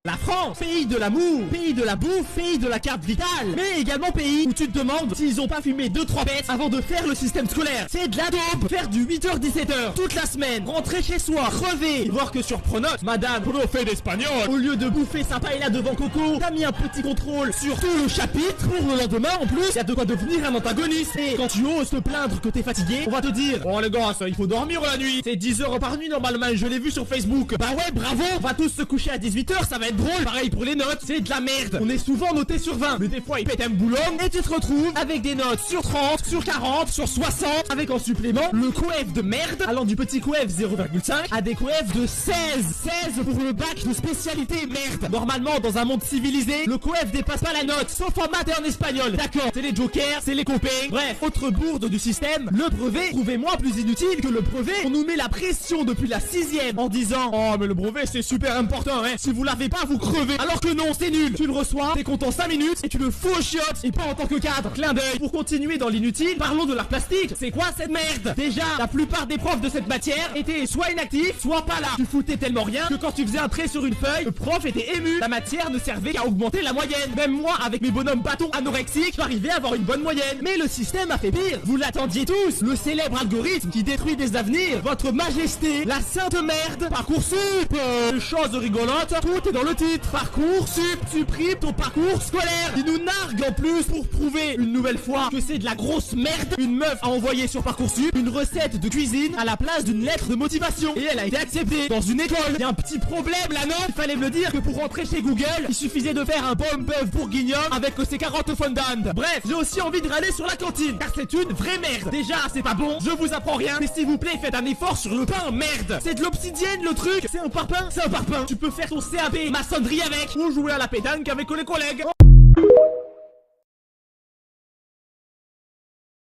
La France, pays de l'amour, pays de la bouffe, pays de la carte vitale, mais également pays où tu te demandes s'ils ont pas fumé 2-3 bêtes avant de faire le système scolaire. C'est de la dope. Faire du 8h-17h toute la semaine, rentrer chez soi, crever, voir que sur Pronote, madame, profe d'espagnol, au lieu de bouffer sympa et là devant Coco, t'as mis un petit contrôle sur tout le chapitre. Pour le lendemain, en plus, y a de quoi devenir un antagoniste. Et quand tu oses te plaindre que t'es fatigué, on va te dire, oh les gars, ça, il faut dormir la nuit. C'est 10 heures par nuit normalement, je l'ai vu sur Facebook. Bah ouais, bravo, on va tous se coucher à 18h, ça va être drôle. Pareil pour les notes, c'est de la merde. On est souvent noté sur 20, mais des fois, ils pètent un boulot et tu te retrouves avec des notes sur 30, sur 40, sur 60, avec en supplément le coef de merde, allant du petit coef 0,5 à des coefs de 16 pour le bac de spécialité merde. Normalement, dans un monde civilisé, le coef dépasse pas la note, sauf en maths et en espagnol. D'accord, c'est les jokers, c'est les copains. Bref, autre bourde du système, le brevet, trouvez-moi plus inutile que le brevet. On nous met la pression depuis la 6ème en disant, oh mais le brevet c'est super important, hein. Si vous l'avez pas, vous crevez. Alors que non, c'est nul. Tu le reçois, t'es content 5 minutes et tu le fous aux chiottes. Et pas en tant que cadre. Clin d'œil. Pour continuer dans l'inutile, parlons de l'art plastique. C'est quoi cette merde? Déjà, la plupart des profs de cette matière étaient soit inactifs, soit pas là. Tu foutais tellement rien que quand tu faisais un trait sur une feuille, le prof était ému. La matière ne servait qu'à augmenter la moyenne. Même moi, avec mes bonhommes bâtons anorexiques, j'arrivais à avoir une bonne moyenne. Mais le système a fait pire. Vous l'attendiez tous. Le célèbre algorithme qui détruit des avenirs. Votre majesté, la sainte merde. Parcoursup. Chose rigolote, tout est dans le titre. Parcoursup supprime ton parcours scolaire. Il nous nargue en plus pour prouver une nouvelle fois que c'est de la grosse merde. Une meuf a envoyé sur Parcoursup une recette de cuisine à la place d'une lettre de motivation. Et elle a été acceptée dans une école. Il y a un petit problème là, non? Il fallait me le dire que pour rentrer chez Google, il suffisait de faire un bon bœuf bourguignon avec ses carottes fondant. Bref, j'ai aussi envie de râler sur la cantine, car c'est une vraie merde. Déjà, c'est pas bon, je vous apprends rien, mais s'il vous plaît, faites un effort sur le pain, merde. C'est de l'obsidienne le truc. C'est un parpaing. C'est un parpaing. Tu peux faire ton CAP maçonnerie avec, ou jouer à la pétanque avec les collègues.